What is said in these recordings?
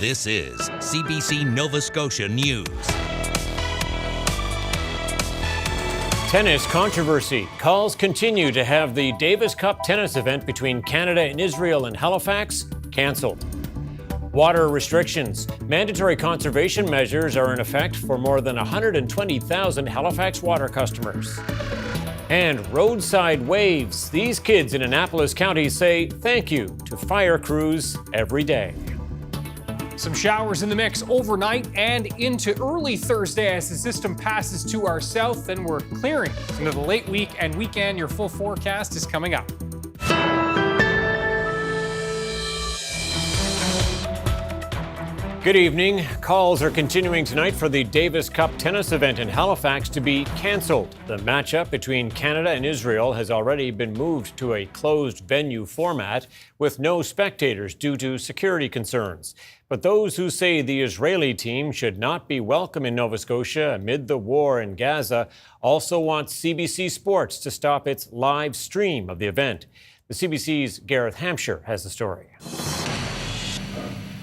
This is CBC Nova Scotia News. Tennis controversy. Calls continue to have the Davis Cup tennis event between Canada and Israel in Halifax cancelled. Water restrictions. Mandatory conservation measures are in effect for more than 120,000 Halifax water customers. And roadside waves. These kids in Annapolis County say thank you to fire crews every day. Some showers in the mix overnight and into early Thursday as the system passes to our south. Then we're clearing into the late week and weekend. Your full forecast is coming up. Good evening. Calls are continuing tonight for the Davis Cup tennis event in Halifax to be cancelled. The matchup between Canada and Israel has already been moved to a closed venue format with no spectators due to security concerns. But those who say the Israeli team should not be welcome in Nova Scotia amid the war in Gaza also want CBC Sports to stop its live stream of the event. The CBC's Gareth Hampshire has the story.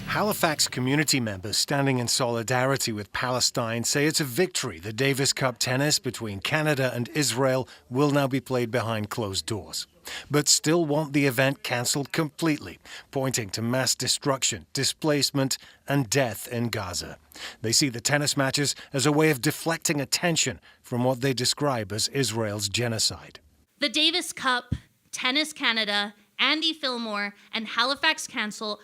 Halifax community members standing in solidarity with Palestine say it's a victory. The Davis Cup tennis between Canada and Israel will now be played behind closed doors, but still want the event cancelled completely, pointing to mass destruction, displacement and death in Gaza. They see the tennis matches as a way of deflecting attention from what they describe as Israel's genocide. The Davis Cup, Tennis Canada, Andy Fillmore and Halifax Council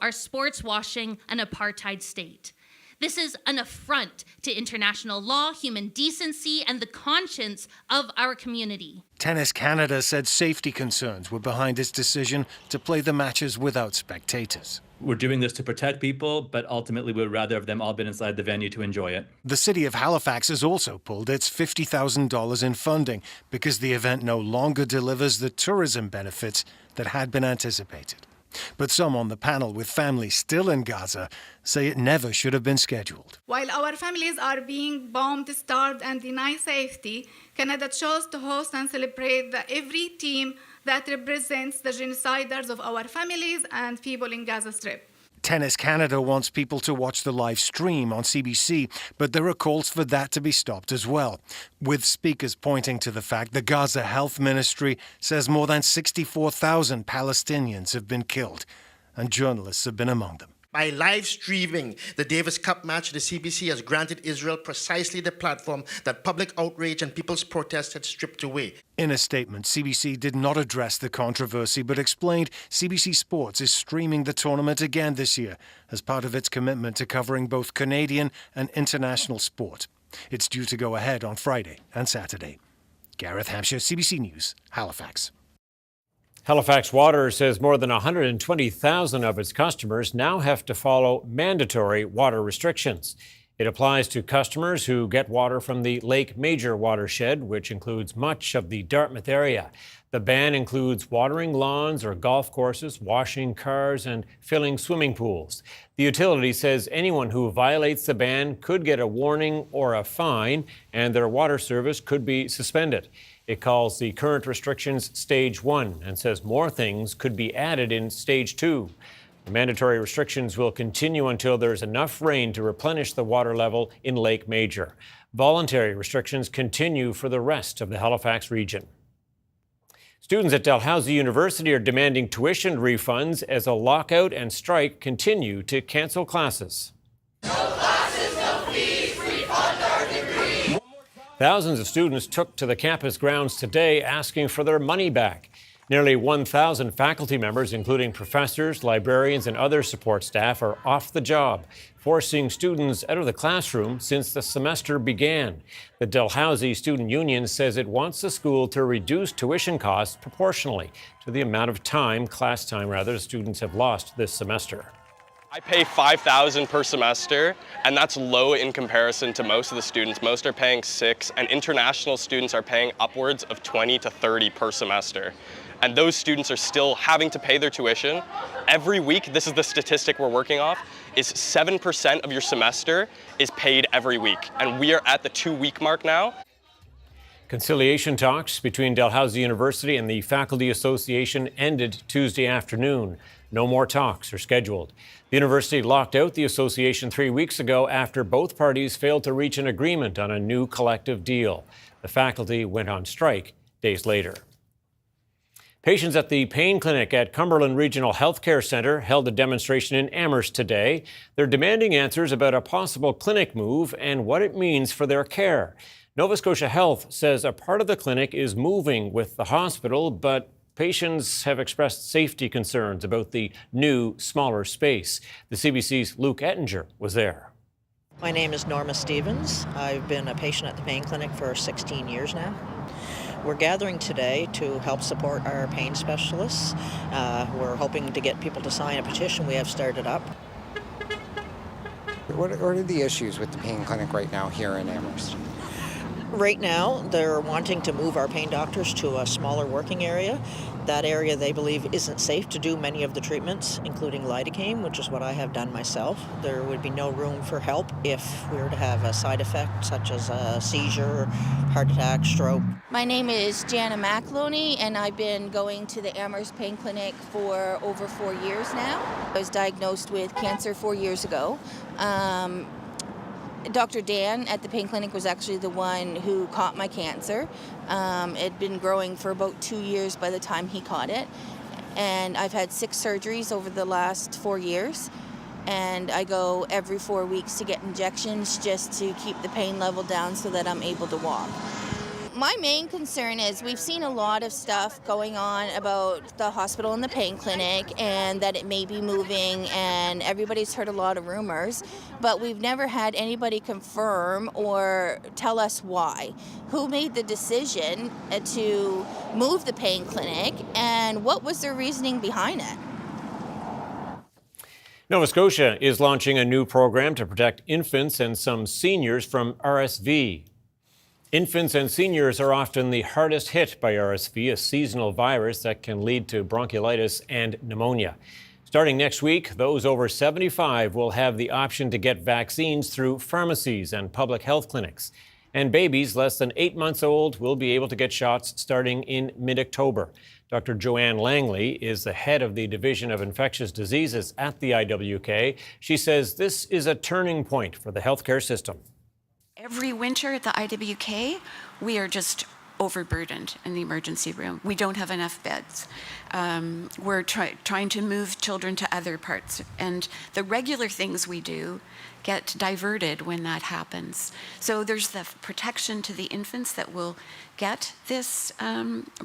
are sports washing an apartheid state. This is an affront to international law, human decency, and the conscience of our community. Tennis Canada said safety concerns were behind its decision to play the matches without spectators. We're doing this to protect people, but ultimately we'd rather have them all been inside the venue to enjoy it. The city of Halifax has also pulled its $50,000 in funding because the event no longer delivers the tourism benefits that had been anticipated. But some on the panel with families still in Gaza say it never should have been scheduled. While our families are being bombed, starved and denied safety, Canada chose to host and celebrate every team that represents the genociders of our families and people in Gaza Strip. Tennis Canada wants people to watch the live stream on CBC, but there are calls for that to be stopped as well, with speakers pointing to the fact the Gaza Health Ministry says more than 64,000 Palestinians have been killed, and journalists have been among them. By live streaming the Davis Cup match, the CBC has granted Israel precisely the platform that public outrage and people's protest had stripped away. In a statement, CBC did not address the controversy, but explained CBC Sports is streaming the tournament again this year as part of its commitment to covering both Canadian and international sport. It's due to go ahead on Friday and Saturday. Gareth Hampshire, CBC News, Halifax. Halifax Water says more than 120,000 of its customers now have to follow mandatory water restrictions. It applies to customers who get water from the Lake Major watershed, which includes much of the Dartmouth area. The ban includes watering lawns or golf courses, washing cars, and filling swimming pools. The utility says anyone who violates the ban could get a warning or a fine, and their water service could be suspended. It calls the current restrictions Stage 1 and says more things could be added in Stage 2. The mandatory restrictions will continue until there's enough rain to replenish the water level in Lake Major. Voluntary restrictions continue for the rest of the Halifax region. Students at Dalhousie University are demanding tuition refunds as a lockout and strike continue to cancel classes. No classes, no fees, refund our degree. Thousands of students took to the campus grounds today asking for their money back. Nearly 1,000 faculty members, including professors, librarians, and other support staff, are off the job, forcing students out of the classroom since the semester began. The Dalhousie Student Union says it wants the school to reduce tuition costs proportionally to the amount of class time, students have lost this semester. I pay $5,000 per semester, and that's low in comparison to most of the students. Most are paying $6,000, and international students are paying upwards of $20 to $30 per semester. And those students are still having to pay their tuition. Every week, this is the statistic we're working off, is 7% of your semester is paid every week. And we are at the 2-week mark now. Conciliation talks between Dalhousie University and the Faculty Association ended Tuesday afternoon. No more talks are scheduled. The university locked out the association 3 weeks ago after both parties failed to reach an agreement on a new collective deal. The faculty went on strike days later. Patients at the pain clinic at Cumberland Regional Healthcare Centre held a demonstration in Amherst today. They're demanding answers about a possible clinic move and what it means for their care. Nova Scotia Health says a part of the clinic is moving with the hospital, but patients have expressed safety concerns about the new, smaller space. The CBC's Luke Ettinger was there. My name is Norma Stevens. I've been a patient at the pain clinic for 16 years now. We're gathering today to help support our pain specialists. We're hoping to get people to sign a petition we have started up. What are the issues with the pain clinic right now here in Amherst? Right now, they're wanting to move our pain doctors to a smaller working area. That area, they believe, isn't safe to do many of the treatments, including lidocaine, which is what I have done myself. There would be no room for help if we were to have a side effect, such as a seizure, heart attack, stroke. My name is Jana McAloney, and I've been going to the Amherst Pain Clinic for over 4 years now. I was diagnosed with cancer 4 years ago. Dr. Dan at the pain clinic was actually the one who caught my cancer. It had been growing for about 2 years by the time he caught it. And I've had 6 surgeries over the last 4 years. And I go every 4 weeks to get injections just to keep the pain level down so that I'm able to walk. My main concern is we've seen a lot of stuff going on about the hospital and the pain clinic and that it may be moving, and everybody's heard a lot of rumors, but we've never had anybody confirm or tell us why. Who made the decision to move the pain clinic, and what was their reasoning behind it? Nova Scotia is launching a new program to protect infants and some seniors from RSV. Infants and seniors are often the hardest hit by RSV, a seasonal virus that can lead to bronchiolitis and pneumonia. Starting next week, those over 75 will have the option to get vaccines through pharmacies and public health clinics. And babies less than 8 months old will be able to get shots starting in mid-October. Dr. Joanne Langley is the head of the Division of Infectious Diseases at the IWK. She says this is a turning point for the healthcare system. Every winter at the IWK, we are just overburdened in the emergency room. We don't have enough beds. We're trying to move children to other parts, and the regular things we do get diverted when that happens. So there's the protection to the infants that will get this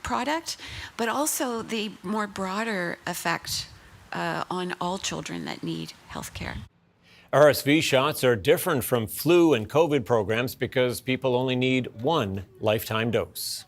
product, but also the more broader effect on all children that need health care. RSV shots are different from flu and COVID programs because people only need one lifetime dose.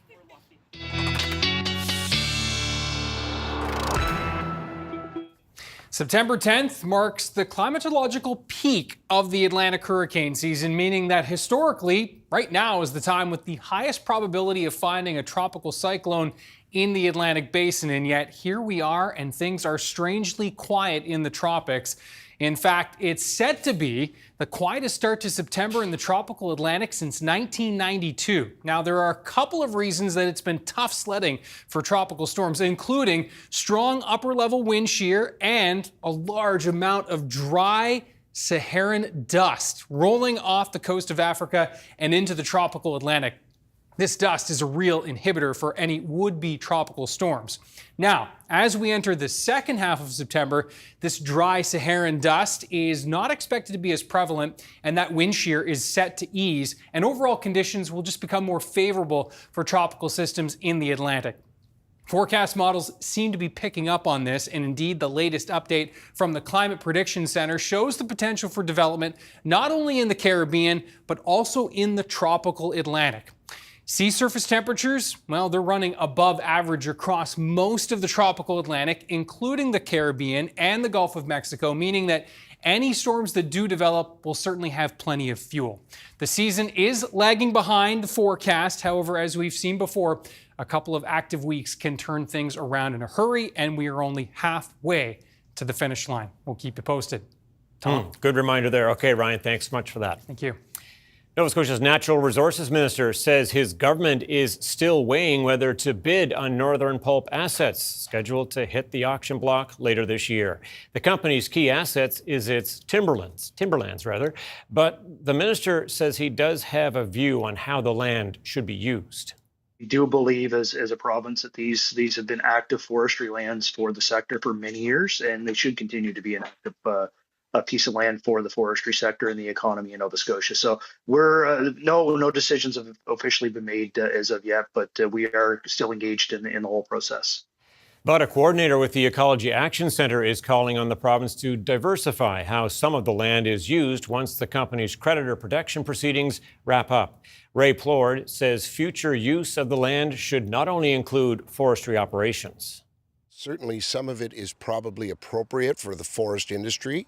September 10th marks the climatological peak of the Atlantic hurricane season, meaning that historically, right now is the time with the highest probability of finding a tropical cyclone in the Atlantic basin. And yet here we are, and things are strangely quiet in the tropics. In fact, it's set to be the quietest start to September in the tropical Atlantic since 1992. Now, there are a couple of reasons that it's been tough sledding for tropical storms, including strong upper-level wind shear and a large amount of dry Saharan dust rolling off the coast of Africa and into the tropical Atlantic. This dust is a real inhibitor for any would-be tropical storms. Now, as we enter the second half of September, this dry Saharan dust is not expected to be as prevalent, and that wind shear is set to ease, and overall conditions will just become more favorable for tropical systems in the Atlantic. Forecast models seem to be picking up on this, and indeed the latest update from the Climate Prediction Center shows the potential for development not only in the Caribbean, but also in the tropical Atlantic. Sea surface temperatures, well, they're running above average across most of the tropical Atlantic, including the Caribbean and the Gulf of Mexico, meaning that any storms that do develop will certainly have plenty of fuel. The season is lagging behind the forecast. However, as we've seen before, a couple of active weeks can turn things around in a hurry, and we are only halfway to the finish line. We'll keep you posted. Tom? Good reminder there. Okay, Ryan, thanks so much for that. Thank you. Nova Scotia's Natural Resources Minister says his government is still weighing whether to bid on Northern Pulp assets, scheduled to hit the auction block later this year. The company's key assets is its timberlands, but the minister says he does have a view on how the land should be used. We do believe as a province that these have been active forestry lands for the sector for many years, and they should continue to be an active a piece of land for the forestry sector and the economy in Nova Scotia. So we're no decisions have officially been made as of yet, but we are still engaged in the whole process. But a coordinator with the Ecology Action Centre is calling on the province to diversify how some of the land is used once the company's creditor protection proceedings wrap up. Ray Plord says future use of the land should not only include forestry operations. Certainly some of it is probably appropriate for the forest industry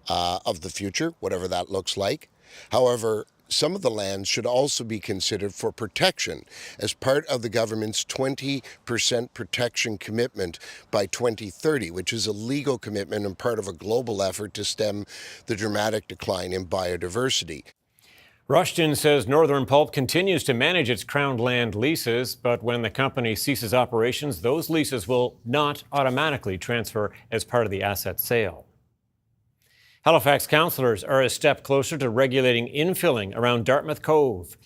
of the future, whatever that looks like. However, some of the land should also be considered for protection as part of the government's 20% protection commitment by 2030, which is a legal commitment and part of a global effort to stem the dramatic decline in biodiversity. Rushton says Northern Pulp continues to manage its Crown land leases, but when the company ceases operations, those leases will not automatically transfer as part of the asset sale. Halifax councillors are a step closer to regulating infilling around Dartmouth Cove.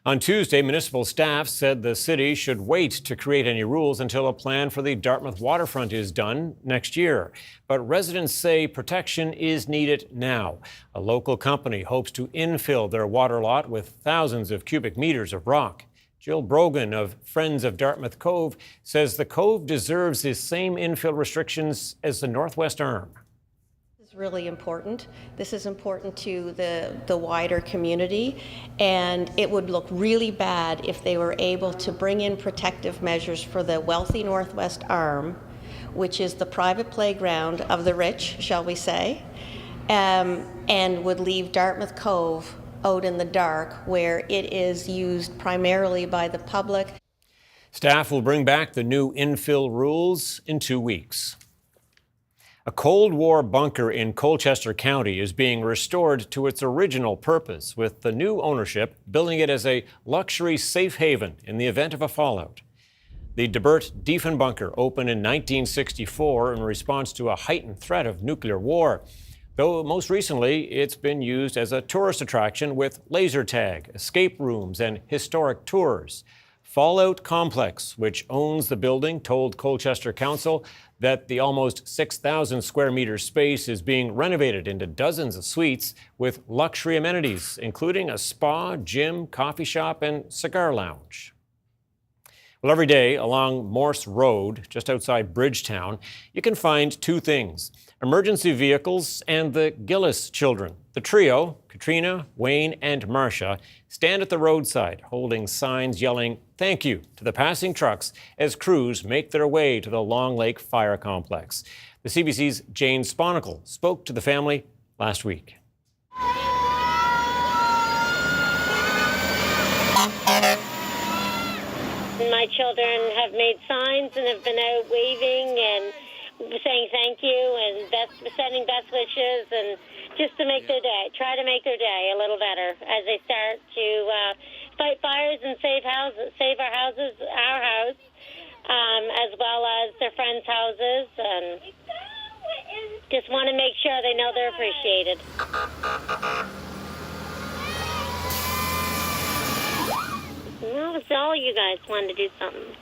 On Tuesday, municipal staff said the city should wait to create any rules until a plan for the Dartmouth waterfront is done next year. But residents say protection is needed now. A local company hopes to infill their water lot with thousands of cubic meters of rock. Jill Brogan of Friends of Dartmouth Cove says the cove deserves the same infill restrictions as the Northwest Arm. Really important. This is important to the wider community, and it would look really bad if they were able to bring in protective measures for the wealthy Northwest Arm, which is the private playground of the rich, shall we say, and would leave Dartmouth Cove out in the dark where it is used primarily by the public. Staff will bring back the new infill rules in 2 weeks. A Cold War bunker in Colchester County is being restored to its original purpose, with the new ownership billing it as a luxury safe haven in the event of a fallout. The De Bert Diefen bunker opened in 1964 in response to a heightened threat of nuclear war, though most recently it's been used as a tourist attraction with laser tag, escape rooms, and historic tours. Fallout Complex, which owns the building, told Colchester Council that the almost 6,000 square meter space is being renovated into dozens of suites with luxury amenities, including a spa, gym, coffee shop, and cigar lounge. Well, every day along Morse Road, just outside Bridgetown, you can find two things: emergency vehicles and the Gillis children. The trio, Katrina, Wayne, and Marcia, stand at the roadside holding signs yelling "Thank you" to the passing trucks as crews make their way to the Long Lake Fire Complex. The CBC's Jane Sponicle spoke to the family last week. My children have made signs and have been out waving and saying thank you and sending best wishes, and just to make their day, try to make their day a little better as they start to fight fires and save our houses, our house, as well as their friends' houses, and just want to make sure they know they're appreciated. Well, it's all you guys wanted to do something.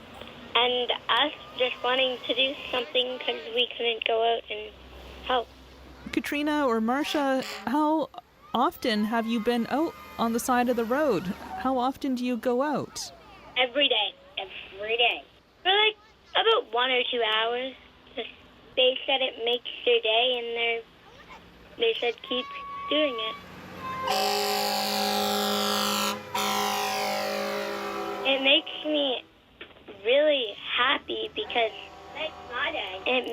And us just wanting to do something because we couldn't go out and help. Katrina or Marcia, how often have you been out on the side of the road? How often do you go out? Every day. For like about 1 or 2 hours. They said it makes their day, and they said keep doing it. It makes me really happy because it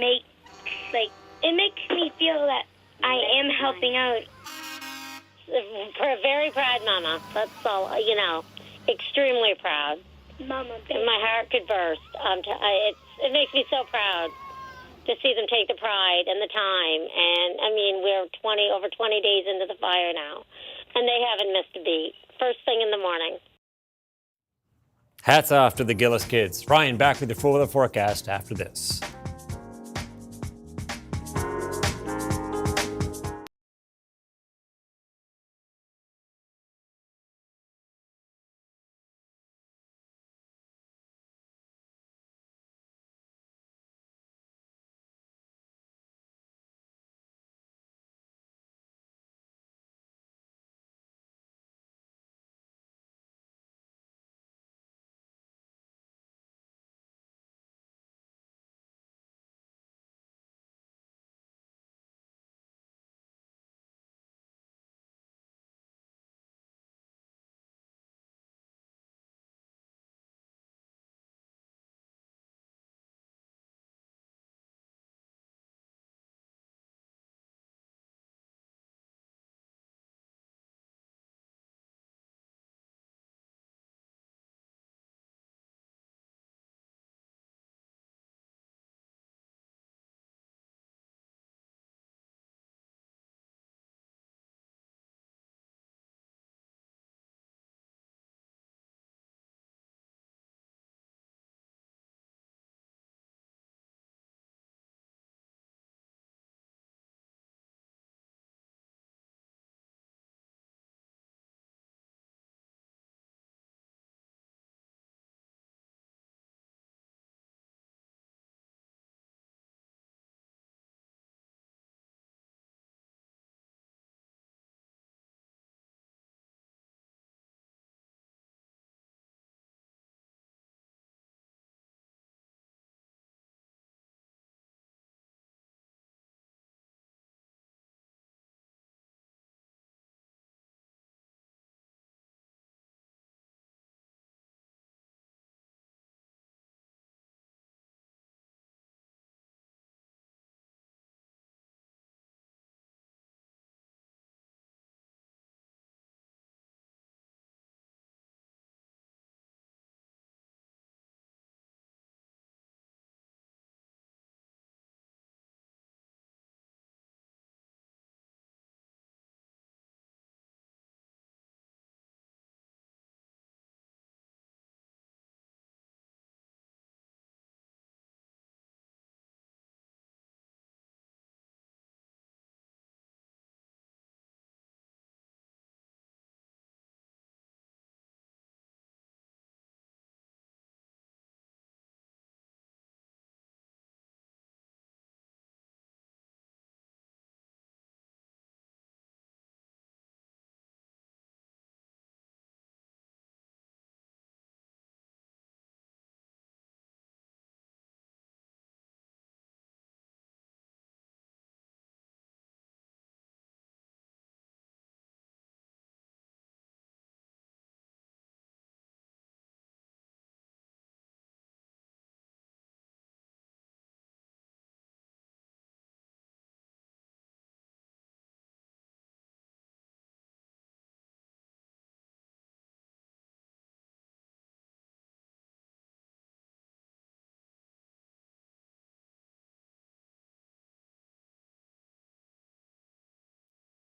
makes me feel that I am helping out. For a very proud mama, that's all, extremely proud. Mama, baby. My heart could burst. It makes me so proud to see them take the pride and the time. And I mean, we're over 20 days into the fire now, and they haven't missed a beat. first thing in the morning. Hats off to the Gillis kids. Ryan, back with the full weather forecast after this.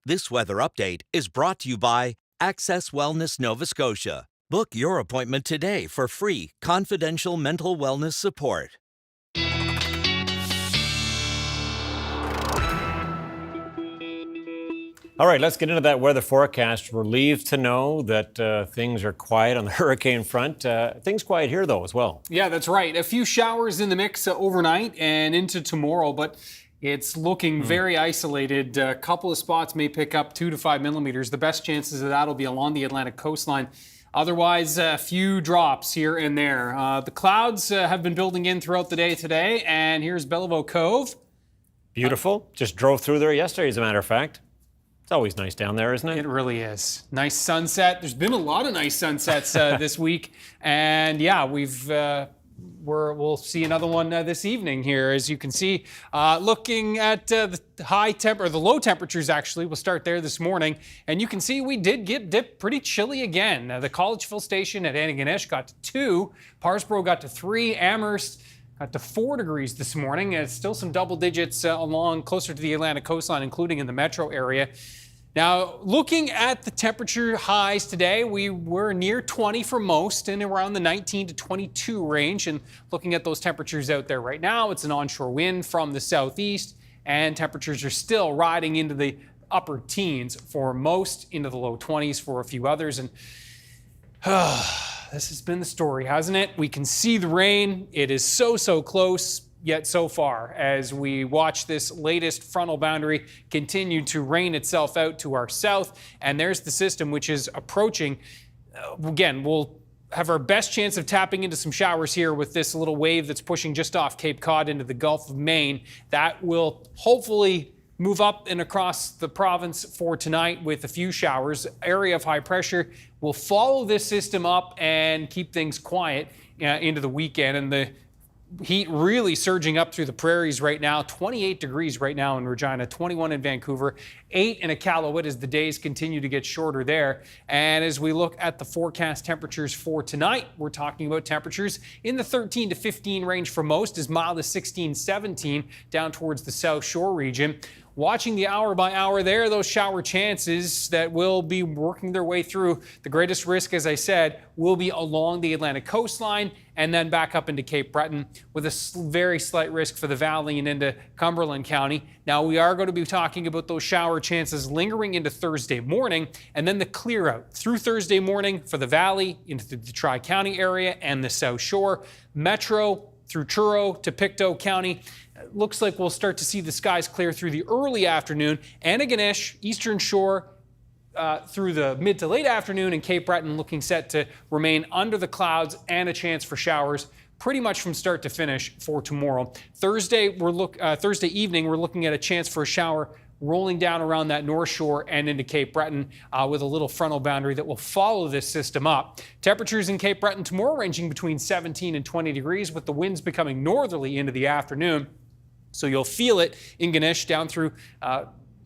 This weather update is brought to you by Access Wellness Nova Scotia. Book your appointment today for free, confidential mental wellness support. All right, let's get into that weather forecast. We're relieved to know that things are quiet on the hurricane front. Things quiet here, though, as well. Yeah, that's right. A few showers in the mix overnight and into tomorrow, but it's looking very isolated. A couple of spots may pick up 2 to 5 millimeters. The best chances of that will be along the Atlantic coastline. Otherwise, a few drops here and there. The clouds have been building in throughout the day today, and here's Bellevue Cove. Beautiful. Just drove through there yesterday, as a matter of fact. It's always nice down there, isn't it? It really is. Nice sunset. There's been a lot of nice sunsets this week, and yeah, we'll see another one this evening here. As you can see, looking at the low temperatures, actually, we'll start there this morning. And you can see we did get dipped pretty chilly again. The Collegeville station at Antigonish got to 2, Parsboro got to 3, Amherst got to 4 degrees this morning. It's still some double digits along closer to the Atlantic coastline, including in the metro area. Now, looking at the temperature highs today, we were near 20 for most and around the 19 to 22 range. And looking at those temperatures out there right now, it's an onshore wind from the southeast, and temperatures are still riding into the upper teens for most, into the low 20s for a few others. And this has been the story, hasn't it? We can see the rain. It is so close. Yet so far, as we watch this latest frontal boundary continue to rain itself out to our south, and there's the system which is approaching. Again, we'll have our best chance of tapping into some showers here with this little wave that's pushing just off Cape Cod into the Gulf of Maine. That will hopefully move up and across the province for tonight with a few showers. Area of high pressure will follow this system up and keep things quiet into the weekend, and the heat really surging up through the prairies right now. 28 degrees right now in Regina, 21 in Vancouver, 8 in Iqaluit as the days continue to get shorter there. And as we look at the forecast temperatures for tonight, we're talking about temperatures in the 13 to 15 range for most, as mild as 16, 17 down towards the South Shore region. Watching the hour by hour there, those shower chances that will be working their way through. The greatest risk, as I said, will be along the Atlantic coastline and then back up into Cape Breton, with a very slight risk for the valley and into Cumberland County. Now, we are going to be talking about those shower chances lingering into Thursday morning, and then the clear out through Thursday morning for the valley, into the Tri-County area and the South Shore, Metro through Truro to Pictou County. Looks like we'll start to see the skies clear through the early afternoon. Antigonish, Eastern Shore, through the mid to late afternoon, and Cape Breton looking set to remain under the clouds and a chance for showers pretty much from start to finish for tomorrow. Thursday evening, we're looking at a chance for a shower rolling down around that North Shore and into Cape Breton with a little frontal boundary that will follow this system up. Temperatures in Cape Breton tomorrow ranging between 17 and 20 degrees, with the winds becoming northerly into the afternoon. So you'll feel it in Ganesh down through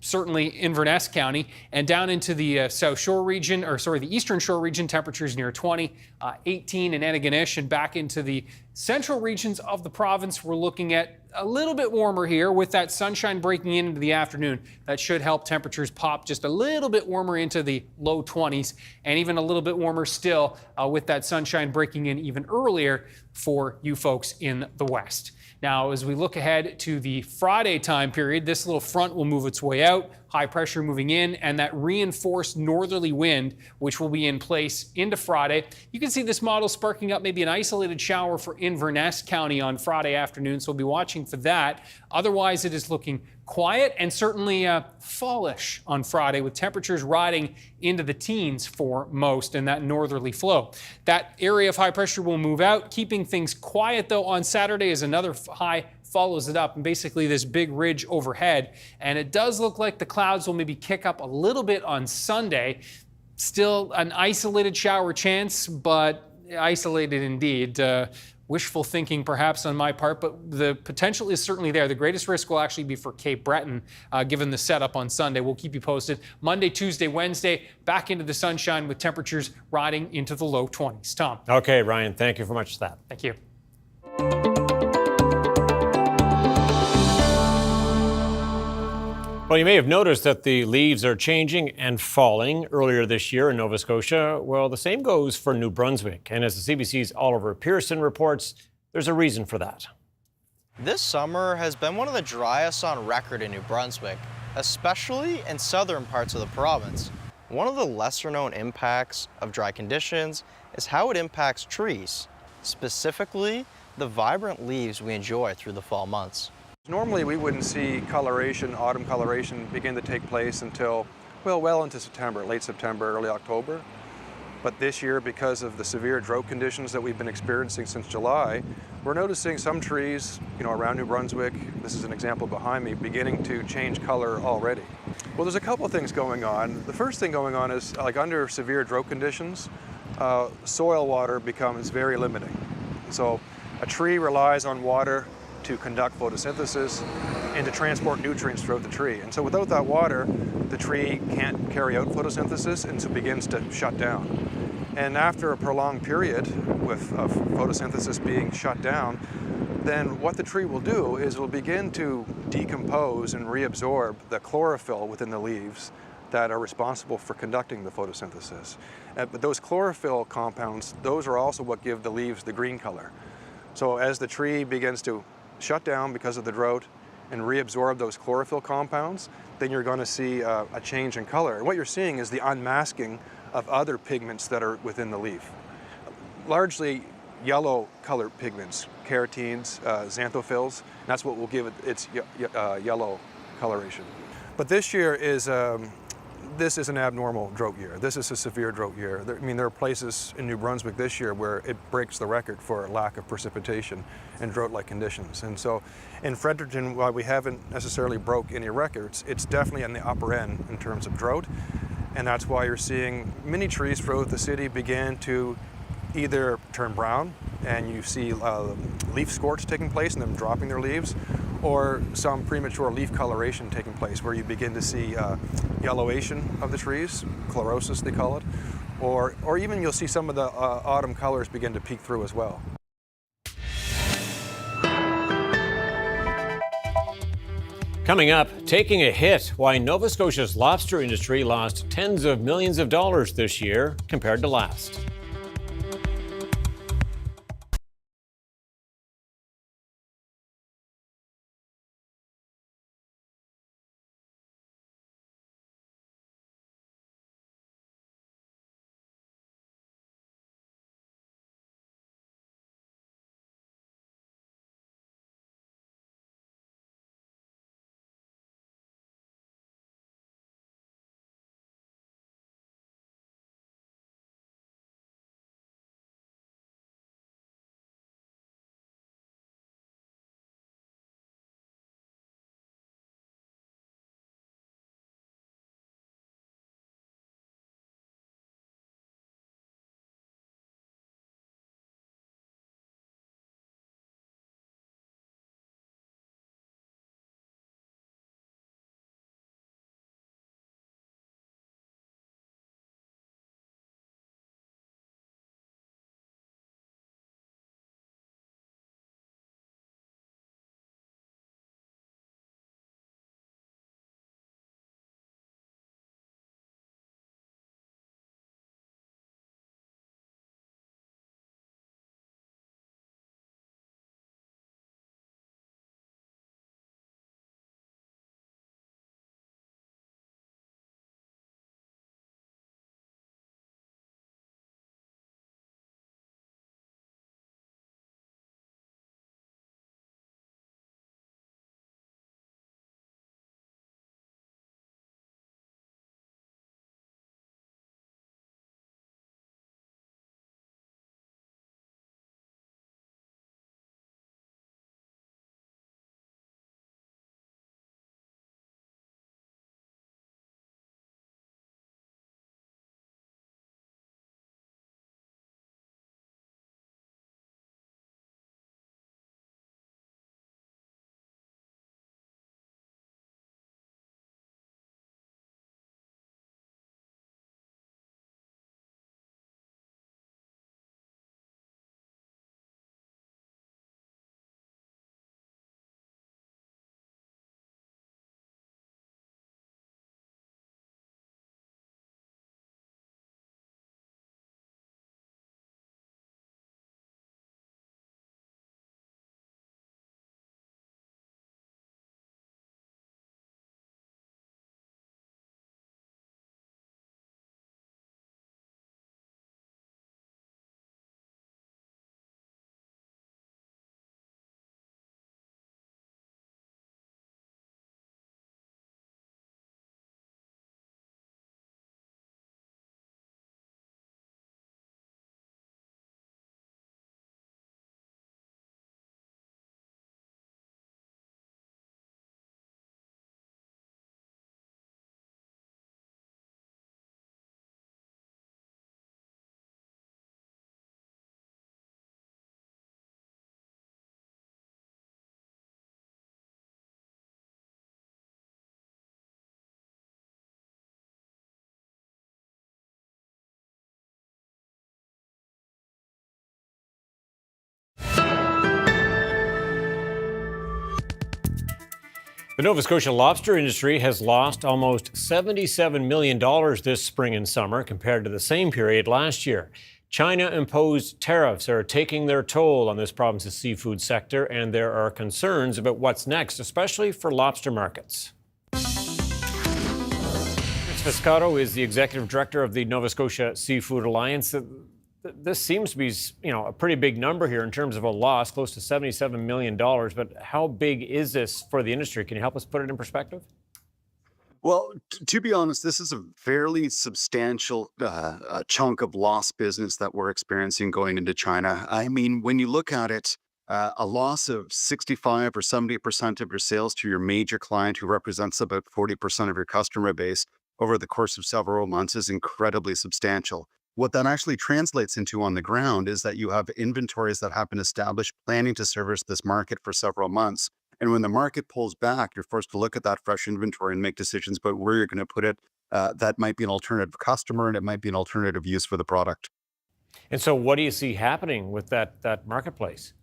certainly Inverness County and down into the South Shore region, the Eastern Shore region, temperatures near 20, 18 in Antigonish, and back into the central regions of the province. We're looking at a little bit warmer here with that sunshine breaking into the afternoon. That should help temperatures pop just a little bit warmer into the low 20s, and even a little bit warmer still with that sunshine breaking in even earlier for you folks in the west. Now, as we look ahead to the Friday time period, this little front will move its way out, high pressure moving in, and that reinforced northerly wind, which will be in place into Friday. You can see this model sparking up maybe an isolated shower for Inverness County on Friday afternoon, so we'll be watching for that. Otherwise, it is looking quiet and certainly fallish on Friday, with temperatures riding into the teens for most and that northerly flow. That area of high pressure will move out, keeping things quiet though on Saturday as another high follows it up, and basically this big ridge overhead. And it does look like the clouds will maybe kick up a little bit on Sunday. Still an isolated shower chance, but isolated indeed. Wishful thinking perhaps on my part, but the potential is certainly there. The greatest risk will actually be for Cape Breton, given the setup on Sunday. We'll keep you posted. Monday, Tuesday, Wednesday, back into the sunshine with temperatures riding into the low 20s. Tom. Okay, Ryan, thank you very much for that. Thank you. Well, you may have noticed that the leaves are changing and falling earlier this year in Nova Scotia. Well, the same goes for New Brunswick. And as the CBC's Oliver Pearson reports, there's a reason for that. This summer has been one of the driest on record in New Brunswick, especially in southern parts of the province. One of the lesser-known impacts of dry conditions is how it impacts trees, specifically the vibrant leaves we enjoy through the fall months. Normally we wouldn't see coloration, autumn coloration begin to take place until, well into September, late September, early October. But this year, because of the severe drought conditions that we've been experiencing since July, we're noticing some trees, around New Brunswick, this is an example behind me, beginning to change color already. Well, there's a couple things going on. The first thing going on is, under severe drought conditions, soil water becomes very limiting. So a tree relies on water to conduct photosynthesis and to transport nutrients throughout the tree. And so without that water, the tree can't carry out photosynthesis, and so begins to shut down. And after a prolonged period of photosynthesis being shut down, then what the tree will do is it will begin to decompose and reabsorb the chlorophyll within the leaves that are responsible for conducting the photosynthesis. But those chlorophyll compounds, those are also what give the leaves the green color. So as the tree begins to shut down because of the drought and reabsorb those chlorophyll compounds, then you're going to see a change in color. And what you're seeing is the unmasking of other pigments that are within the leaf. Largely yellow colored pigments, carotenes, xanthophylls, and that's what will give it its yellow coloration. But this year is this is an abnormal drought year. This is a severe drought year. There are places in New Brunswick this year where it breaks the record for lack of precipitation and drought-like conditions. And so in Fredericton, while we haven't necessarily broke any records, it's definitely on the upper end in terms of drought. And that's why you're seeing many trees throughout the city begin to either turn brown, and you see leaf scorch taking place and them dropping their leaves, or some premature leaf coloration taking place where you begin to see yellowation of the trees, chlorosis they call it, or even you'll see some of the autumn colors begin to peek through as well. Coming up, taking a hit, why Nova Scotia's lobster industry lost tens of millions of dollars this year compared to last. The Nova Scotia lobster industry has lost almost $77 million this spring and summer compared to the same period last year. China-imposed tariffs are taking their toll on this province's seafood sector, and there are concerns about what's next, especially for lobster markets. Fiscato is the executive director of the Nova Scotia Seafood Alliance. This seems to be, a pretty big number here in terms of a loss, close to $77 million. But how big is this for the industry? Can you help us put it in perspective? Well, to be honest, this is a fairly substantial chunk of lost business that we're experiencing going into China. I mean, when you look at it, a loss of 65 or 70% of your sales to your major client, who represents about 40% of your customer base over the course of several months, is incredibly substantial. What that actually translates into on the ground is that you have inventories that have been established planning to service this market for several months. And when the market pulls back, you're forced to look at that fresh inventory and make decisions about where you're going to put it. That might be an alternative customer, and it might be an alternative use for the product. And so what do you see happening with that marketplace?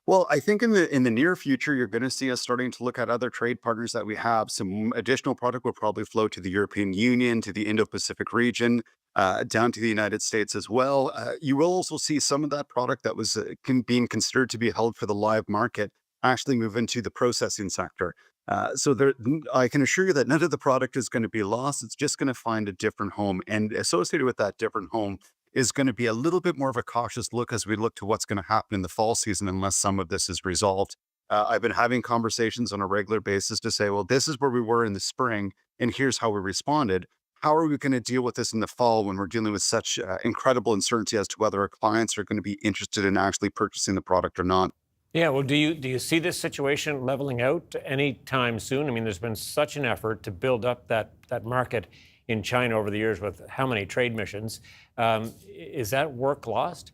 Well, I think in the near future, you're going to see us starting to look at other trade partners that we have. Some additional product will probably flow to the European Union, to the Indo-Pacific region, down to the United States as well. You will also see some of that product that was being considered to be held for the live market actually move into the processing sector. I can assure you that none of the product is going to be lost. It's just going to find a different home. And associated with that different home is going to be a little bit more of a cautious look as we look to what's going to happen in the fall season unless some of this is resolved. I've been having conversations on a regular basis to say, well, this is where we were in the spring, and here's how we responded. How are we going to deal with this in the fall when we're dealing with such incredible uncertainty as to whether our clients are going to be interested in actually purchasing the product or not? Yeah, well, do you see this situation leveling out anytime soon? I mean, there's been such an effort to build up that market in China over the years with how many trade missions. Is that work lost?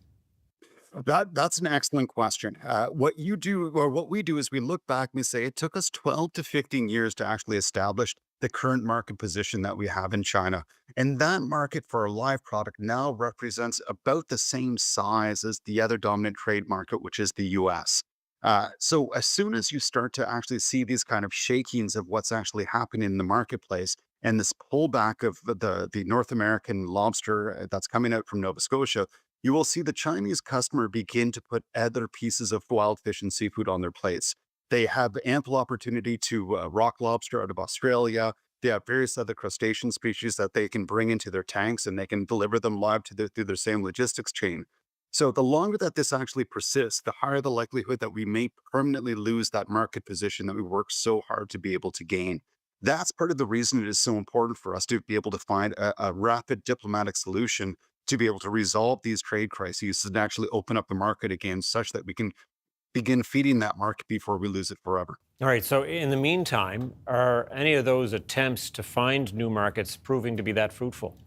That's an excellent question. What you do, or what we do, is we look back and we say it took us 12 to 15 years to actually establish the current market position that we have in China. And that market for a live product now represents about the same size as the other dominant trade market, which is the US. So as soon as you start to actually see these kind of shakings of what's actually happening in the marketplace, and this pullback of the North American lobster that's coming out from Nova Scotia, you will see the Chinese customer begin to put other pieces of wild fish and seafood on their plates. They have ample opportunity to rock lobster out of Australia. They have various other crustacean species that they can bring into their tanks, and they can deliver them live through their same logistics chain. So the longer that this actually persists, the higher the likelihood that we may permanently lose that market position that we worked so hard to be able to gain. That's part of the reason it is so important for us to be able to find a rapid diplomatic solution to be able to resolve these trade crises and actually open up the market again such that we can begin feeding that market before we lose it forever. All right, so in the meantime, are any of those attempts to find new markets proving to be that fruitful?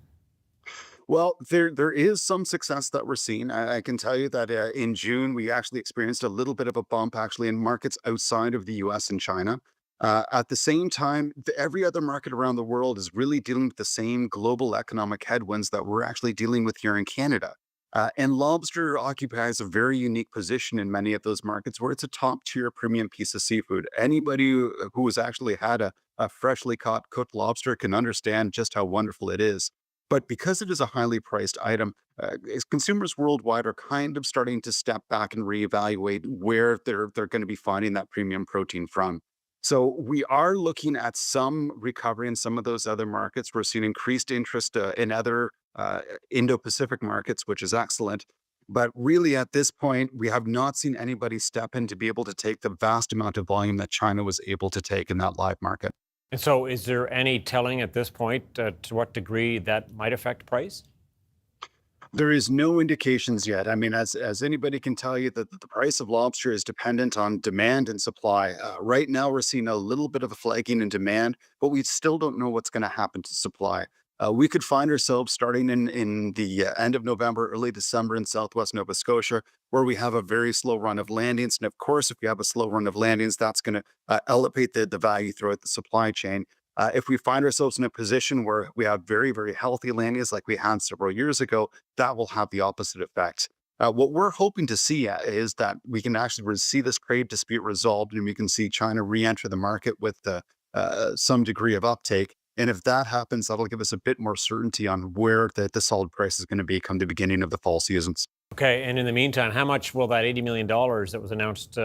Well, there is some success that we're seeing. I can tell you that in June, we actually experienced a little bit of a bump actually in markets outside of the US and China. At the same time, every other market around the world is really dealing with the same global economic headwinds that we're actually dealing with here in Canada. And lobster occupies a very unique position in many of those markets where it's a top tier premium piece of seafood. Anybody who has actually had a freshly caught cooked lobster can understand just how wonderful it is. But because it is a highly priced item, consumers worldwide are kind of starting to step back and reevaluate where they're going to be finding that premium protein from. So we are looking at some recovery in some of those other markets. We're seeing increased interest in other Indo-Pacific markets, which is excellent. But really at this point, we have not seen anybody step in to be able to take the vast amount of volume that China was able to take in that live market. And so is there any telling at this point to what degree that might affect price? There is no indications yet. I mean, as anybody can tell you, that the price of lobster is dependent on demand and supply. Right now, we're seeing a little bit of a flagging in demand, but we still don't know what's going to happen to supply. We could find ourselves starting in the end of November, early December in Southwest Nova Scotia, where we have a very slow run of landings. And of course, if we have a slow run of landings, that's going to elevate the value throughout the supply chain. If we find ourselves in a position where we have very, very healthy landings like we had several years ago, that will have the opposite effect. What we're hoping to see is that we can actually see this trade dispute resolved, and we can see China re-enter the market with some degree of uptake. And if that happens, that'll give us a bit more certainty on where the solid price is going to be come the beginning of the fall seasons. Okay, and in the meantime, how much will that $80 million that was announced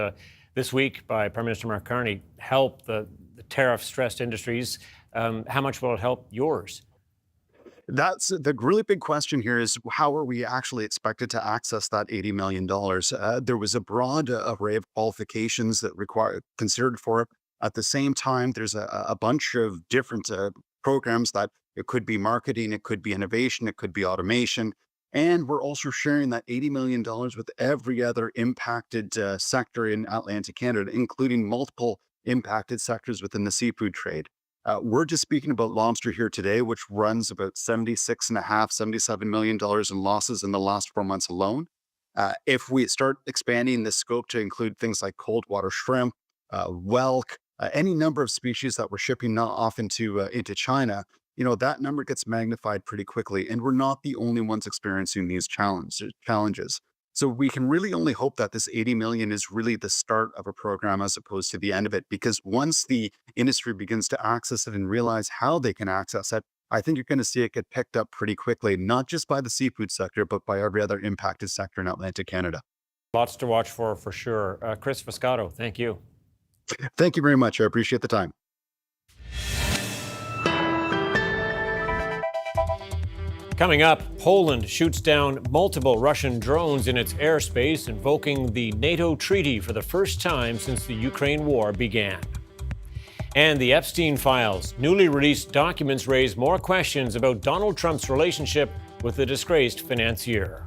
this week by Prime Minister Mark Carney help the tariff-stressed industries? How much will it help yours? That's the really big question here is how are we actually expected to access that $80 million? There was a broad array of qualifications that required considered for it. At the same time, there's a bunch of different programs that it could be marketing, it could be innovation, it could be automation. And we're also sharing that $80 million with every other impacted sector in Atlantic Canada, including multiple impacted sectors within the seafood trade. We're just speaking about Lobster here today, which runs about $77 million in losses in the last 4 months alone. If we start expanding the scope to include things like cold water shrimp, whelk, any number of species that we're shipping not off into China, that number gets magnified pretty quickly. And we're not the only ones experiencing these challenges. So we can really only hope that this 80 million is really the start of a program as opposed to the end of it, because once the industry begins to access it and realize how they can access it, I think you're going to see it get picked up pretty quickly, not just by the seafood sector, but by every other impacted sector in Atlantic Canada. Lots to watch for sure. Chris Viscato, thank you. Thank you very much. I appreciate the time. Coming up, Poland shoots down multiple Russian drones in its airspace, invoking the NATO treaty for the first time since the Ukraine war began. And the Epstein files. Newly released documents raise more questions about Donald Trump's relationship with the disgraced financier.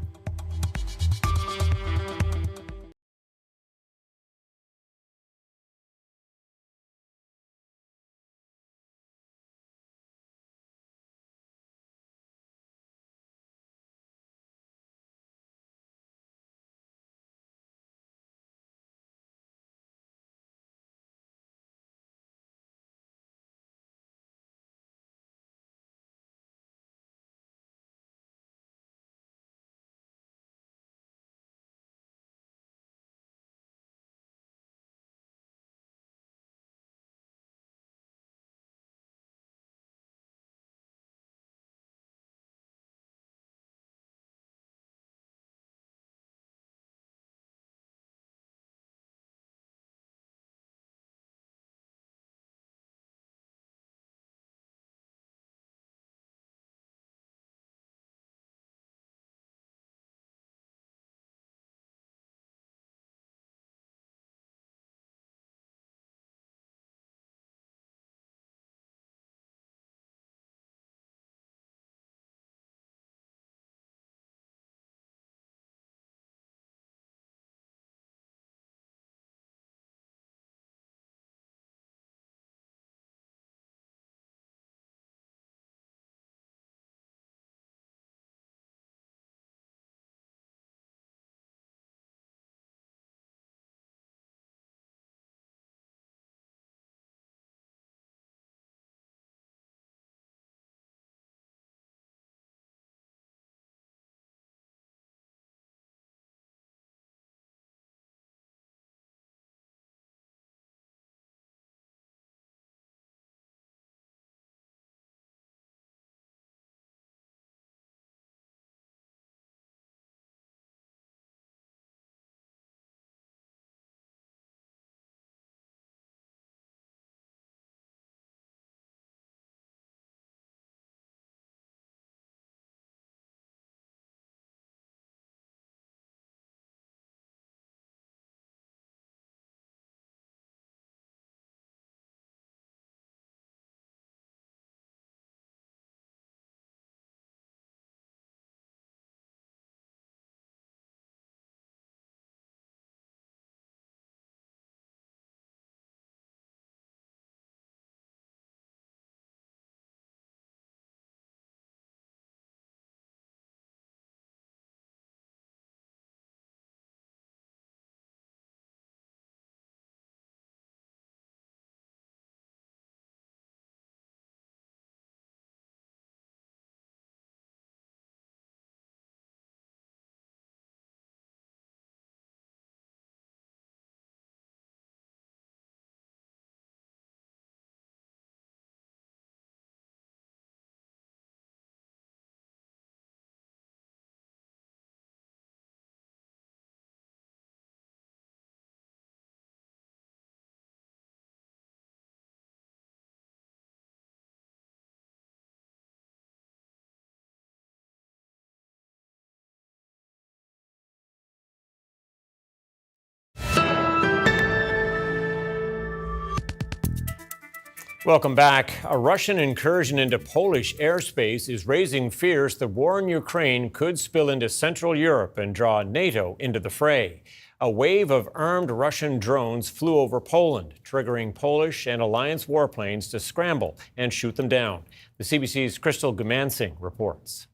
Welcome back. A Russian incursion into Polish airspace is raising fears the war in Ukraine could spill into Central Europe and draw NATO into the fray. A wave of armed Russian drones flew over Poland, triggering Polish and alliance warplanes to scramble and shoot them down. The CBC's Crystal Gumansing reports.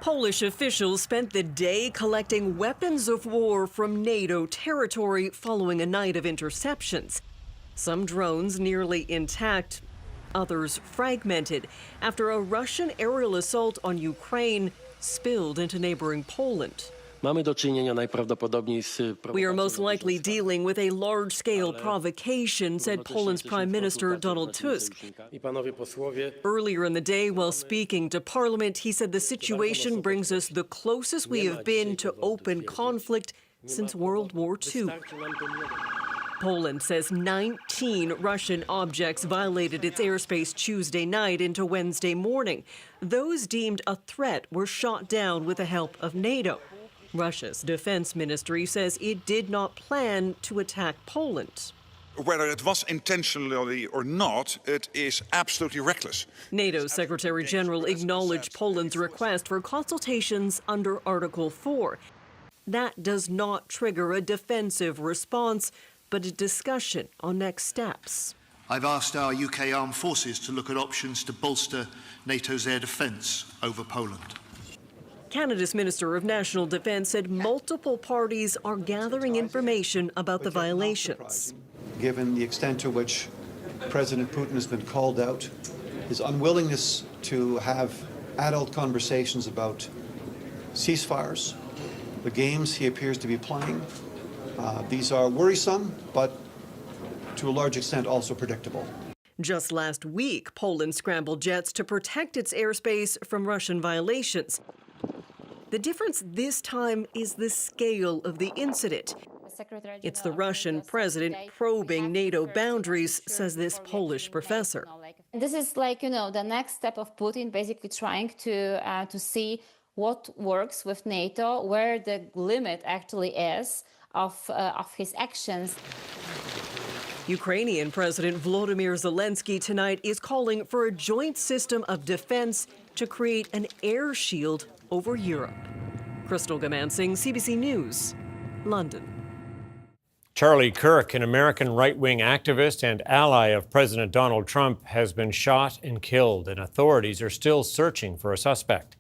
Polish officials spent the day collecting weapons of war from NATO territory following a night of interceptions. Some drones nearly intact, others fragmented after a Russian aerial assault on Ukraine spilled into neighboring Poland. We are most likely dealing with a large-scale provocation, said Poland's Prime Minister Donald Tusk. Earlier in the day, while speaking to Parliament, he said the situation brings us the closest we have been to open conflict since World War II. Poland says 19 Russian objects violated its airspace Tuesday night into Wednesday morning. Those deemed a threat were shot down with the help of NATO. Russia's defense ministry says it did not plan to attack Poland. Whether it was intentionally or not, it is absolutely reckless. NATO Secretary General acknowledged Poland's request for consultations under Article 4. That does not trigger a defensive response, but a discussion on next steps. I've asked our UK armed forces to look at options to bolster NATO's air defence over Poland. Canada's Minister of National Defence said multiple parties are gathering information about the violations. Given the extent to which President Putin has been called out, his unwillingness to have adult conversations about ceasefires, the games he appears to be playing, these are worrisome, but to a large extent also predictable. Just last week, Poland scrambled jets to protect its airspace from Russian violations. The difference this time is the scale of the incident. It's the Russian president probing NATO boundaries, says this Polish professor. This is like, the next step of Putin basically trying to see what works with NATO, where the limit actually is of his actions. Ukrainian President Volodymyr Zelensky tonight is calling for a joint system of defense to create an air shield over Europe. Crystal Gumansing, CBC News, London. Charlie Kirk, an American right-wing activist and ally of President Donald Trump, has been shot and killed, and authorities are still searching for a suspect.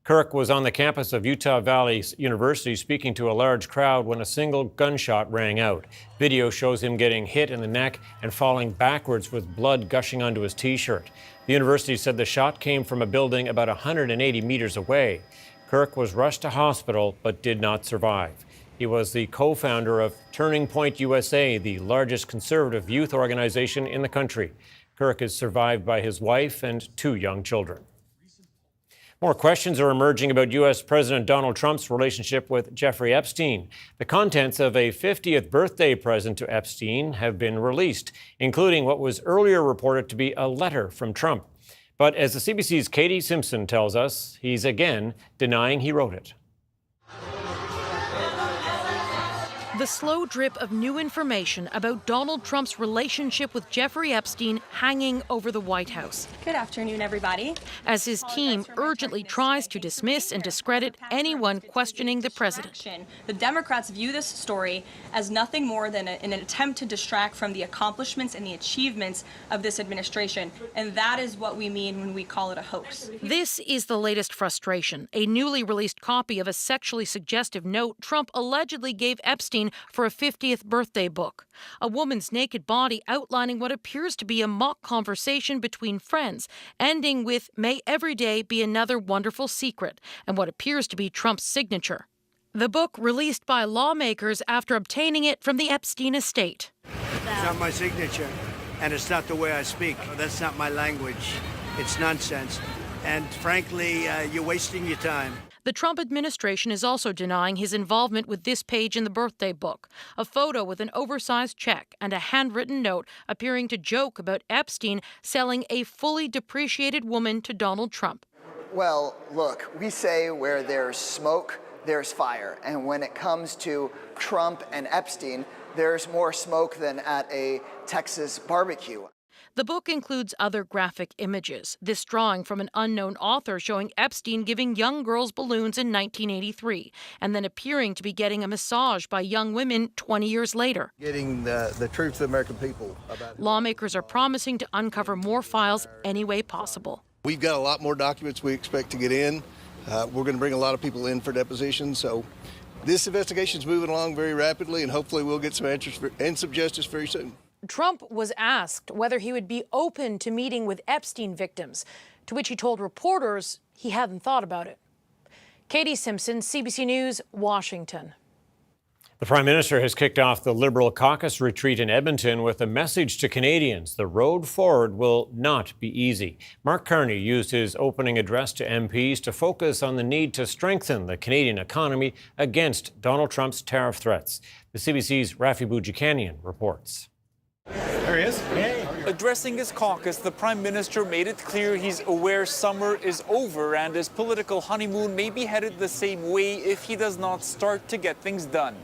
Kirk was on the campus of Utah Valley University speaking to a large crowd when a single gunshot rang out. Video shows him getting hit in the neck and falling backwards with blood gushing onto his T-shirt. The university said the shot came from a building about 180 meters away. Kirk was rushed to hospital but did not survive. He was the co-founder of Turning Point USA, the largest conservative youth organization in the country. Kirk is survived by his wife and 2 young children. More questions are emerging about U.S. President Donald Trump's relationship with Jeffrey Epstein. The contents of a 50th birthday present to Epstein have been released, including what was earlier reported to be a letter from Trump. But as the CBC's Katie Simpson tells us, he's again denying he wrote it. The slow drip of new information about Donald Trump's relationship with Jeffrey Epstein hanging over the White House. Good afternoon, everybody. As his team urgently tries to dismiss and discredit anyone questioning the president. The Democrats view this story as nothing more than an attempt to distract from the accomplishments and the achievements of this administration. And that is what we mean when we call it a hoax. This is the latest frustration. A newly released copy of a sexually suggestive note Trump allegedly gave Epstein for a 50th birthday book. A woman's naked body outlining what appears to be a mock conversation between friends, ending with "May every day be another wonderful secret," and what appears to be Trump's signature. The book released by lawmakers after obtaining it from the Epstein estate. It's not my signature, and it's not the way I speak. That's not my language. It's nonsense. And frankly, you're wasting your time. The Trump administration is also denying his involvement with this page in the birthday book, a photo with an oversized check and a handwritten note appearing to joke about Epstein selling a fully depreciated woman to Donald Trump. Well, look, we say where there's smoke, there's fire. And when it comes to Trump and Epstein, there's more smoke than at a Texas barbecue. The book includes other graphic images. This drawing from an unknown author showing Epstein giving young girls balloons in 1983 and then appearing to be getting a massage by young women 20 years later. Getting the truth to the American people about Lawmakers are promising to uncover more files any way possible. We've got a lot more documents we expect to get in. We're going to bring a lot of people in for depositions. So this investigation is moving along very rapidly, and hopefully we'll get some answers and some justice very soon. Trump was asked whether he would be open to meeting with Epstein victims, to which he told reporters he hadn't thought about it. Katie Simpson, CBC News, Washington. The Prime Minister has kicked off the Liberal Caucus retreat in Edmonton with a message to Canadians. The road forward will not be easy. Mark Carney used his opening address to MPs to focus on the need to strengthen the Canadian economy against Donald Trump's tariff threats. The CBC's Rafi Boudjikanian reports. There he is. Hey. Addressing his caucus, the Prime Minister made it clear he's aware summer is over and his political honeymoon may be headed the same way if he does not start to get things done.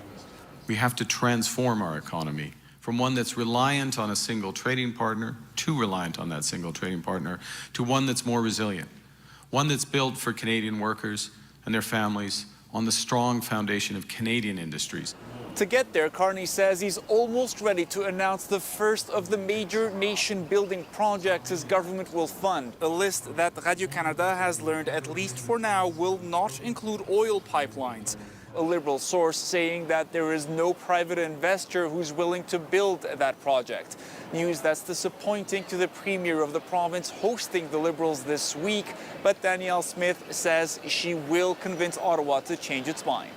We have to transform our economy from one that's reliant on a single trading partner, too reliant on that single trading partner, to one that's more resilient, one that's built for Canadian workers and their families on the strong foundation of Canadian industries. To get there, Carney says he's almost ready to announce the first of the major nation-building projects his government will fund. A list that Radio-Canada has learned, at least for now, will not include oil pipelines. A Liberal source saying that there is no private investor who's willing to build that project. News that's disappointing to the Premier of the province hosting the Liberals this week, but Danielle Smith says she will convince Ottawa to change its mind.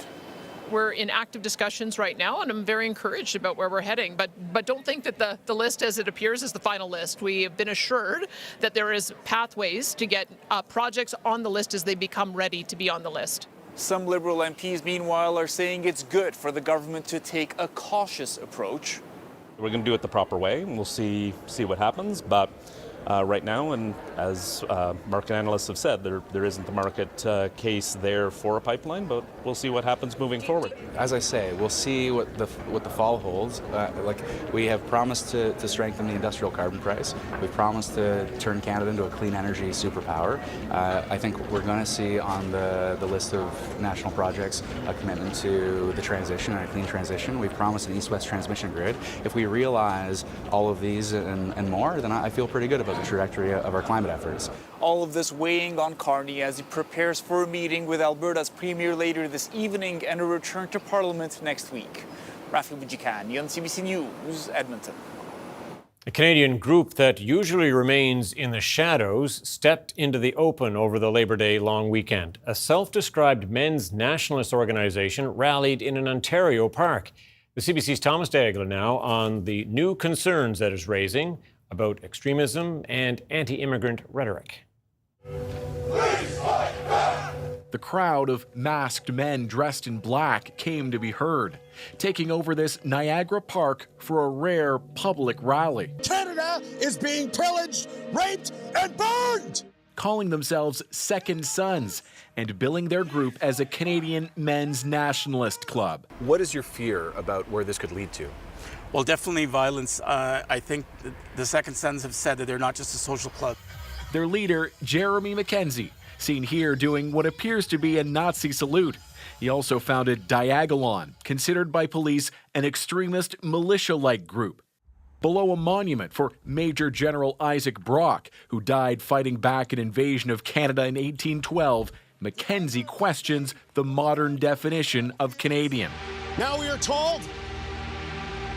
We're in active discussions right now, and I'm very encouraged about where we're heading. But don't think that the list as it appears is the final list. We have been assured that there is pathways to get projects on the list as they become ready to be on the list. Some Liberal MPs, meanwhile, are saying it's good for the government to take a cautious approach. We're going to do it the proper way, and we'll see what happens. But right now, and as market analysts have said, there isn't the market case there for a pipeline, but we'll see what happens moving forward. As I say, we'll see what the fall holds. We have promised to strengthen the industrial carbon price. We've promised to turn Canada into a clean energy superpower. I think we're going to see on the list of national projects a commitment to the transition and a clean transition. We've promised an east-west transmission grid. If we realize all of these and more, then I feel pretty good about the trajectory of our climate efforts. All of this weighing on Carney as he prepares for a meeting with Alberta's Premier later this evening and a return to Parliament next week. Rafi Boudjikanian, CBC News, Edmonton. A Canadian group that usually remains in the shadows stepped into the open over the Labor Day long weekend. A self-described men's nationalist organization rallied in an Ontario park. The CBC's Thomas Dagler now on the new concerns that is raising about extremism and anti-immigrant rhetoric. The crowd of masked men dressed in black came to be heard, taking over this Niagara Park for a rare public rally. Canada is being pillaged, raped, and burned! Calling themselves Second Sons and billing their group as a Canadian men's nationalist club. What is your fear about where this could lead to? Well, definitely violence. I think the Second Sons have said that they're not just a social club. Their leader, Jeremy Mackenzie, seen here doing what appears to be a Nazi salute. He also founded Diagolon, considered by police an extremist militia-like group. Below a monument for Major General Isaac Brock, who died fighting back an invasion of Canada in 1812, Mackenzie questions the modern definition of Canadian. Now we are told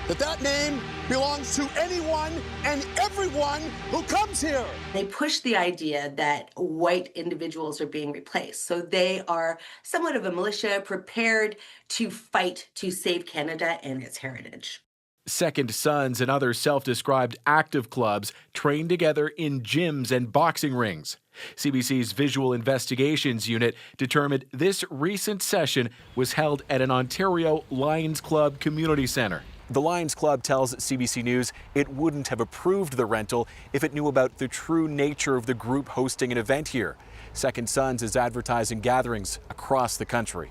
that name belongs to anyone and everyone who comes here. They push the idea that white individuals are being replaced. So they are somewhat of a militia prepared to fight to save Canada and its heritage. Second Sons and other self-described active clubs train together in gyms and boxing rings. CBC's Visual Investigations Unit determined this recent session was held at an Ontario Lions Club community centre. The Lions Club tells CBC News it wouldn't have approved the rental if it knew about the true nature of the group hosting an event here. Second Sons is advertising gatherings across the country.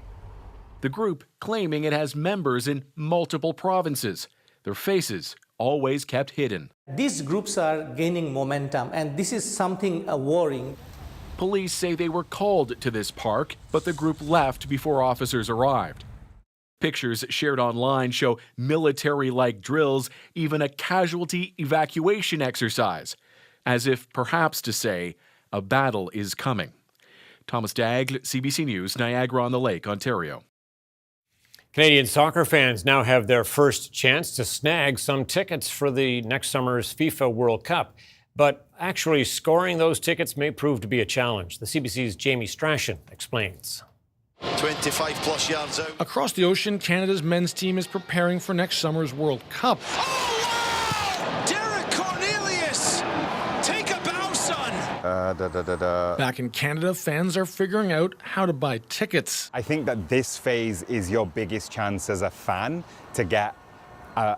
The group claiming it has members in multiple provinces. Their faces always kept hidden. These groups are gaining momentum, and this is something worrying. Police say they were called to this park, but the group left before officers arrived. Pictures shared online show military-like drills, even a casualty evacuation exercise, as if perhaps to say, a battle is coming. Thomas Daigle, CBC News, Niagara-on-the-Lake, Ontario. Canadian soccer fans now have their first chance to snag some tickets for the next summer's FIFA World Cup. But actually scoring those tickets may prove to be a challenge. The CBC's Jamie Strachan explains. 25 plus yards out. Across the ocean, Canada's men's team is preparing for next summer's World Cup. Oh, wow! Derek Cornelius! Take a bow, son! Back in Canada, fans are figuring out how to buy tickets. I think that this phase is your biggest chance as a fan to get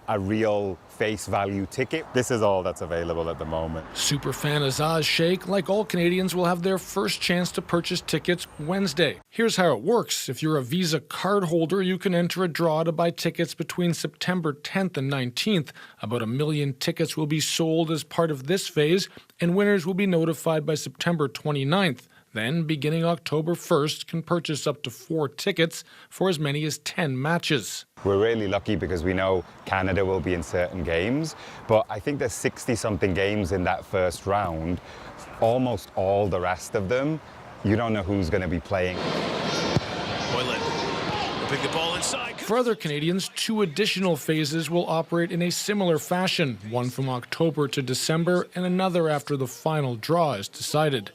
a real face value ticket. This is all that's available at the moment. Superfan Azaz Sheikh, like all Canadians, will have their first chance to purchase tickets Wednesday. Here's how it works. If you're a Visa card holder, you can enter a draw to buy tickets between September 10th and 19th. About 1 million tickets will be sold as part of this phase, and winners will be notified by September 29th. Then, beginning October 1st, can purchase up to 4 tickets for as many as 10 matches. We're really lucky because we know Canada will be in certain games, but I think there's 60-something games in that first round. Almost all the rest of them, you don't know who's going to be playing. Moylan will pick the ball inside. For other Canadians, 2 additional phases will operate in a similar fashion, one from October to December and another after the final draw is decided.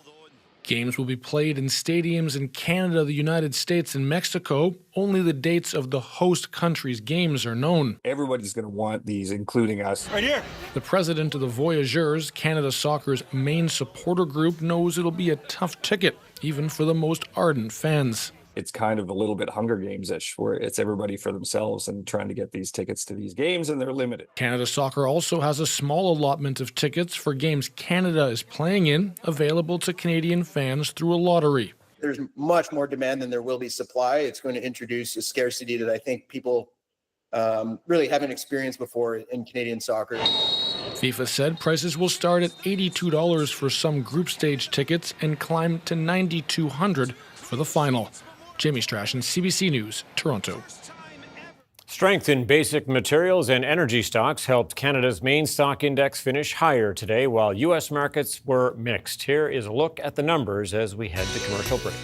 Games will be played in stadiums in Canada, the United States, and Mexico. Only the dates of the host country's games are known. Everybody's going to want these, including us. Right here. The president of the Voyageurs, Canada Soccer's main supporter group, knows it'll be a tough ticket, even for the most ardent fans. It's kind of a little bit Hunger Games-ish, where it's everybody for themselves and trying to get these tickets to these games, and they're limited. Canada Soccer also has a small allotment of tickets for games Canada is playing in, available to Canadian fans through a lottery. There's much more demand than there will be supply. It's going to introduce a scarcity that I think people really haven't experienced before in Canadian soccer. FIFA said prices will start at $82 for some group stage tickets and climb to $9,200 for the final. Jamie Strachan, CBC News, Toronto. Strength in basic materials and energy stocks helped Canada's main stock index finish higher today, while U.S. markets were mixed. Here is a look at the numbers as we head to commercial break.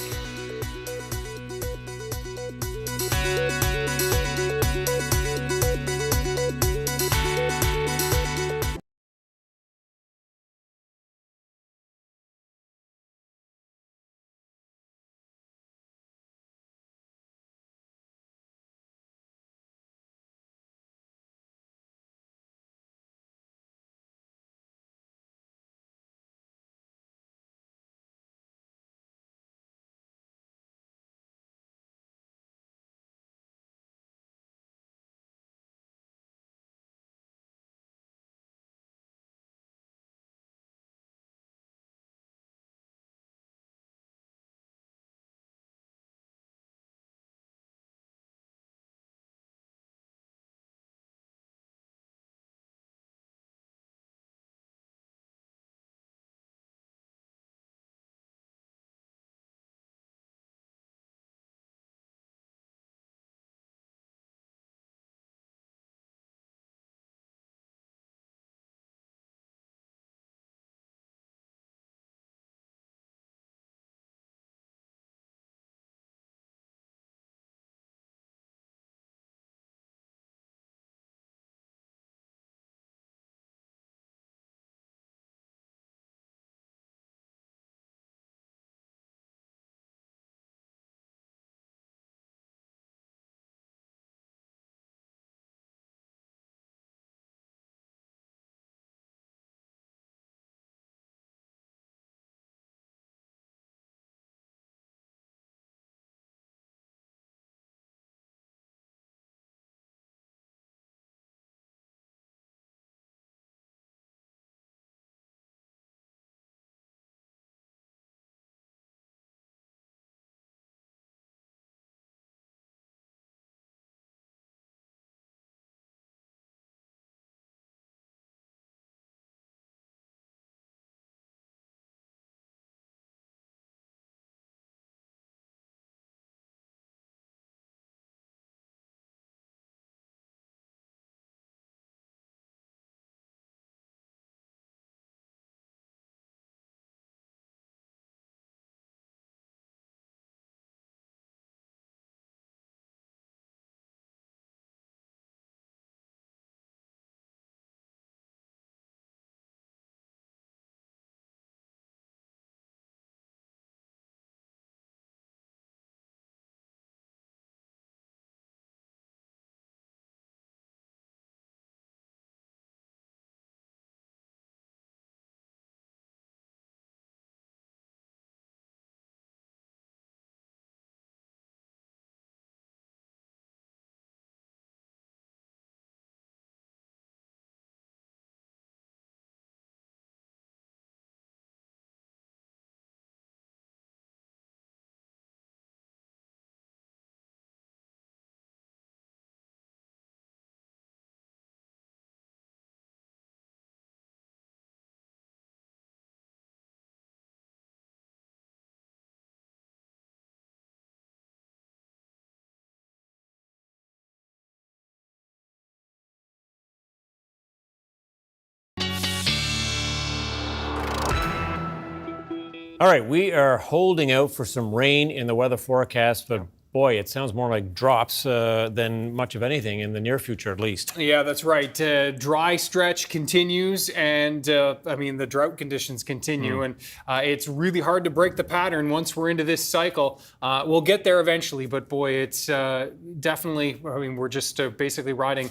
All right, we are holding out for some rain in the weather forecast, but boy, it sounds more like drops than much of anything in the near future, at least. Yeah, that's right. Dry stretch continues, and the drought conditions continue, and it's really hard to break the pattern once we're into this cycle. We'll get there eventually, but boy, it's definitely, we're just basically riding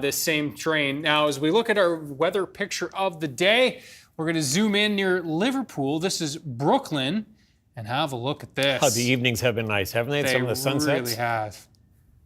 this same train. Now, as we look at our weather picture of the day, we're going to zoom in near Liverpool. This is Brooklyn. And have a look at this. Oh, the evenings have been nice, haven't they? Some of the sunsets. They really have.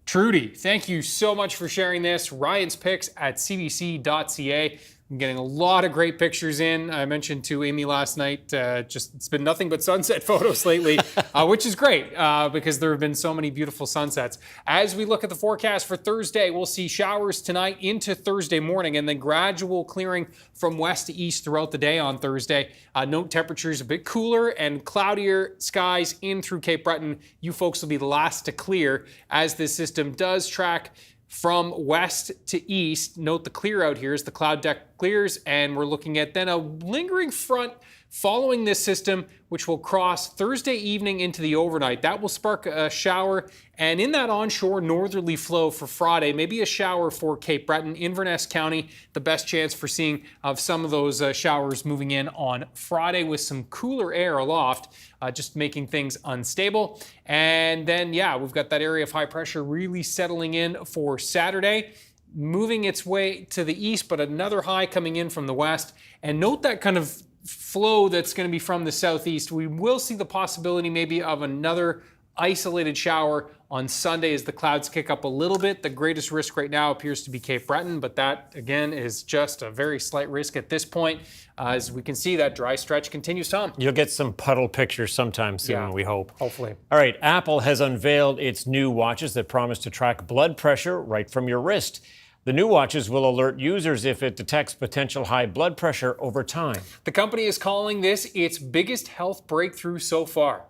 Trudy, thank you so much for sharing this. Ryan's picks at cbc.ca. I'm getting a lot of great pictures in. I mentioned to Amy last night, it's been nothing but sunset photos lately, which is great because there have been so many beautiful sunsets. As we look at the forecast for Thursday, we'll see showers tonight into Thursday morning and then gradual clearing from west to east throughout the day on Thursday. Note temperatures a bit cooler and cloudier skies in through Cape Breton. You folks will be the last to clear as this system does track from west to east. Note the clear out here as the cloud deck clears, and we're looking at then a lingering front following this system, which will cross Thursday evening into the overnight. That will spark a shower, and in that onshore northerly flow for Friday, maybe a shower for Cape Breton, Inverness County, the best chance for seeing of some of those showers moving in on Friday with some cooler air aloft, just making things unstable. And then, we've got that area of high pressure really settling in for Saturday, moving its way to the east, but another high coming in from the west. And note that kind of flow that's going to be from the southeast. We will see the possibility maybe of another isolated shower on Sunday as the clouds kick up a little bit. The greatest risk right now appears to be Cape Breton, but that again is just a very slight risk at this point. As we can see, that dry stretch continues, Tom. You'll get some puddle pictures sometime soon, we hope. Hopefully. All right, Apple has unveiled its new watches that promise to track blood pressure right from your wrist. The new watches will alert users if it detects potential high blood pressure over time. The company is calling this its biggest health breakthrough so far.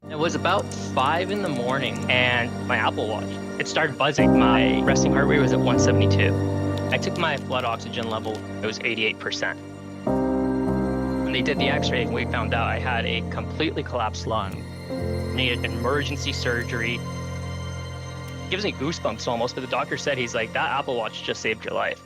It was about 5 in the morning and my Apple Watch, it started buzzing. My resting heart rate was at 172. I took my blood oxygen level, it was 88%. When they did the x-ray, we found out I had a completely collapsed lung, needed emergency surgery. It gives me goosebumps almost, but the doctor said, he's like, that Apple Watch just saved your life.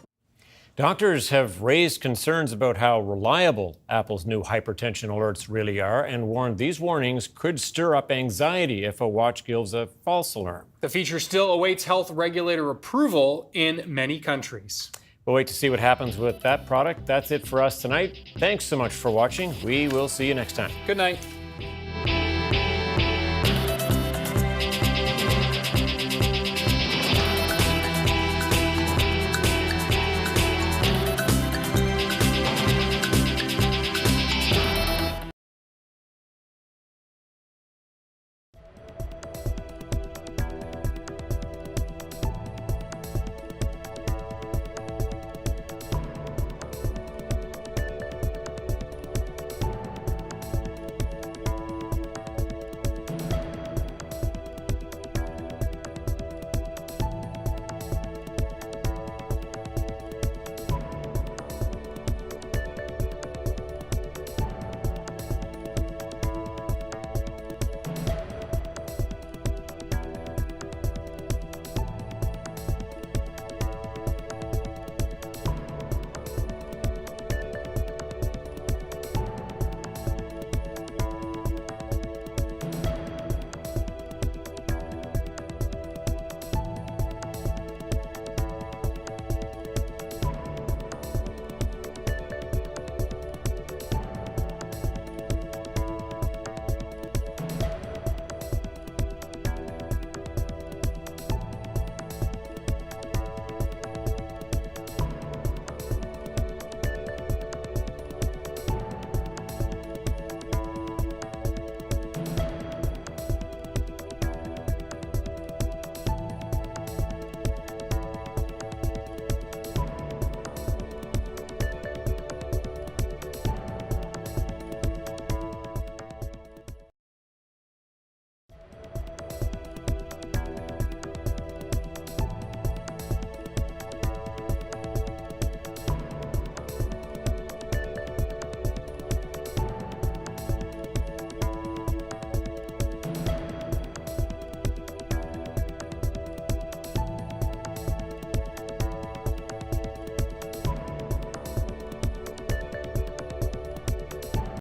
Doctors have raised concerns about how reliable Apple's new hypertension alerts really are and warned these warnings could stir up anxiety if a watch gives a false alarm. The feature still awaits health regulator approval in many countries. We'll wait to see what happens with that product. That's it for us tonight. Thanks so much for watching. We will see you next time. Good night.